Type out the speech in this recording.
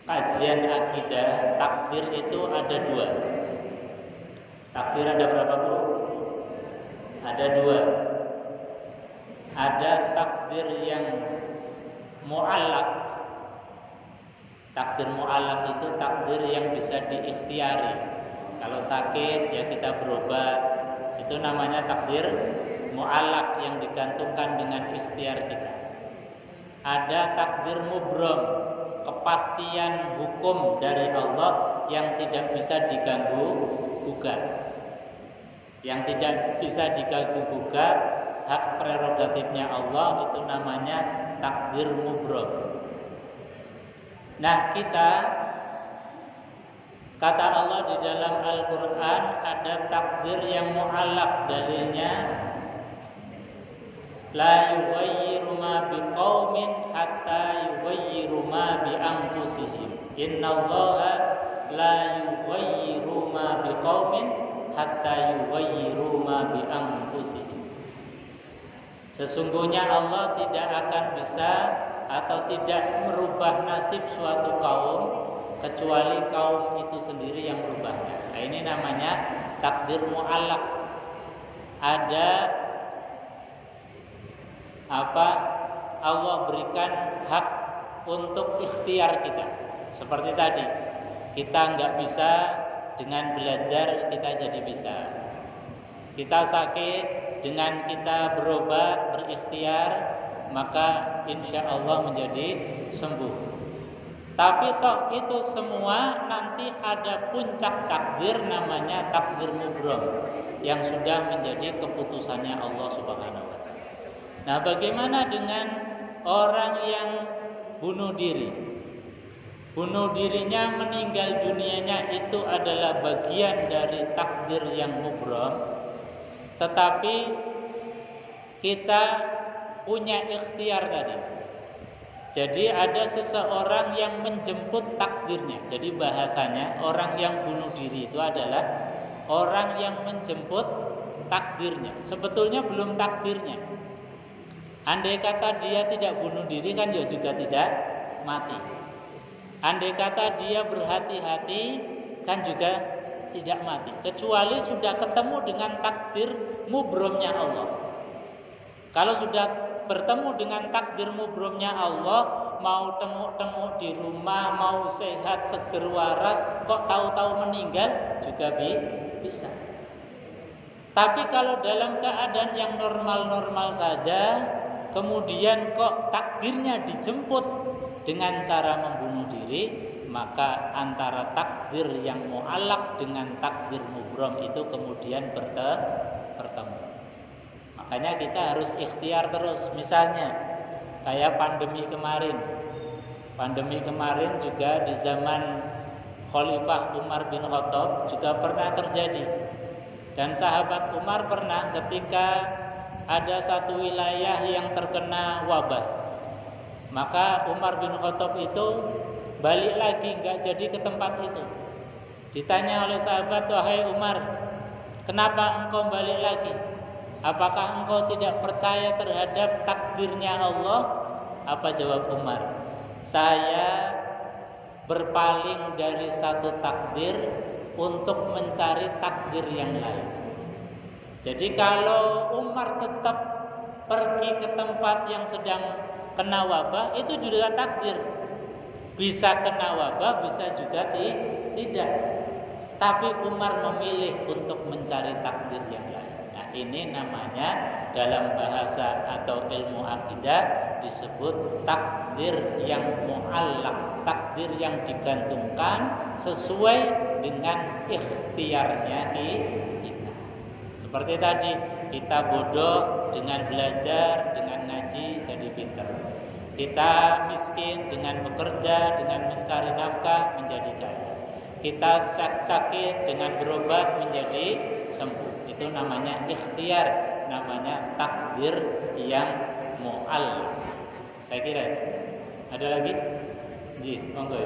kajian akidah, takdir itu ada dua. Takdir ada berapa, Bu? Ada dua. Ada takdir yang mu'allaq. Takdir mu'allaq itu takdir yang bisa diikhtiari. Kalau sakit ya kita berobat, itu namanya takdir mu'allaq yang digantungkan dengan ikhtiar kita. Ada takdir mubrom, kepastian hukum dari Allah yang tidak bisa diganggu gugat. Yang tidak bisa diganggu gugat, hak prerogatifnya Allah, itu namanya takdir mubrom. Nah, kita, kata Allah di dalam Al-Quran, ada takdir yang mu'allaq, dalilnya la yughayyiru ma biqaumin hatta yughayyiru ma bi anfusihim. Innallaha la yughayyiru ma biqaumin hatta yughayyiru ma bi anfusihim. Sesungguhnya Allah tidak akan bisa atau tidak merubah nasib suatu kaum kecuali kaum itu sendiri yang merubahnya. Nah, ini namanya takdir mu'allaq. Ada Allah berikan hak untuk ikhtiar kita. Seperti tadi, kita nggak bisa, dengan belajar kita jadi bisa. Kita sakit, dengan kita berobat, berikhtiar, maka insya Allah menjadi sembuh. Tapi toh itu semua nanti ada puncak takdir, namanya takdir mubrom, yang sudah menjadi keputusannya Allah Subhanahu wa Ta'ala. Nah, bagaimana dengan orang yang bunuh diri? Bunuh dirinya, meninggal dunianya, itu adalah bagian dari takdir yang mubrom. Tetapi kita punya ikhtiar tadi. Jadi ada seseorang yang menjemput takdirnya. Jadi bahasanya orang yang bunuh diri itu adalah orang yang menjemput takdirnya. Sebetulnya belum takdirnya. Andai kata dia tidak bunuh diri, kan dia juga tidak mati. Andai kata dia berhati-hati, kan juga tidak mati. Kecuali sudah ketemu dengan takdir mubromnya Allah. Kalau sudah bertemu dengan takdir mubromnya Allah, mau tengok-tengok di rumah, mau sehat, seger, waras, kok tahu-tahu meninggal, juga bisa. Tapi kalau dalam keadaan yang normal-normal saja, kemudian kok takdirnya dijemput dengan cara membunuh diri, maka antara takdir yang mu'allaq dengan takdir mubrom itu kemudian bertemu. Makanya kita harus ikhtiar terus. Misalnya kayak pandemi kemarin. Pandemi kemarin juga di zaman Khalifah Umar bin Khattab juga pernah terjadi. Dan sahabat Umar pernah ketika ada satu wilayah yang terkena wabah, maka Umar bin Khattab itu balik lagi, nggak jadi ke tempat itu. Ditanya oleh sahabat, wahai Umar, kenapa engkau balik lagi? Apakah engkau tidak percaya terhadap takdirnya Allah? Apa jawab Umar? Saya berpaling dari satu takdir untuk mencari takdir yang lain. Jadi kalau Umar tetap pergi ke tempat yang sedang kena wabah, itu juga takdir. Bisa kena wabah, bisa juga tidak. Tapi Umar memilih untuk mencari takdir yang lain. Nah, ini namanya dalam bahasa atau ilmu akidah disebut takdir yang mu'allaq, takdir yang digantungkan sesuai dengan ikhtiarnya kita. Seperti tadi, kita bodoh dengan belajar, dengan ngaji jadi pintar. Kita miskin dengan bekerja, dengan mencari nafkah menjadi kaya. Kita sakit dengan berobat menjadi sembuh. Itu namanya ikhtiar, namanya takdir yang mu'allaq. Saya kira ada lagi? Ji, monggo.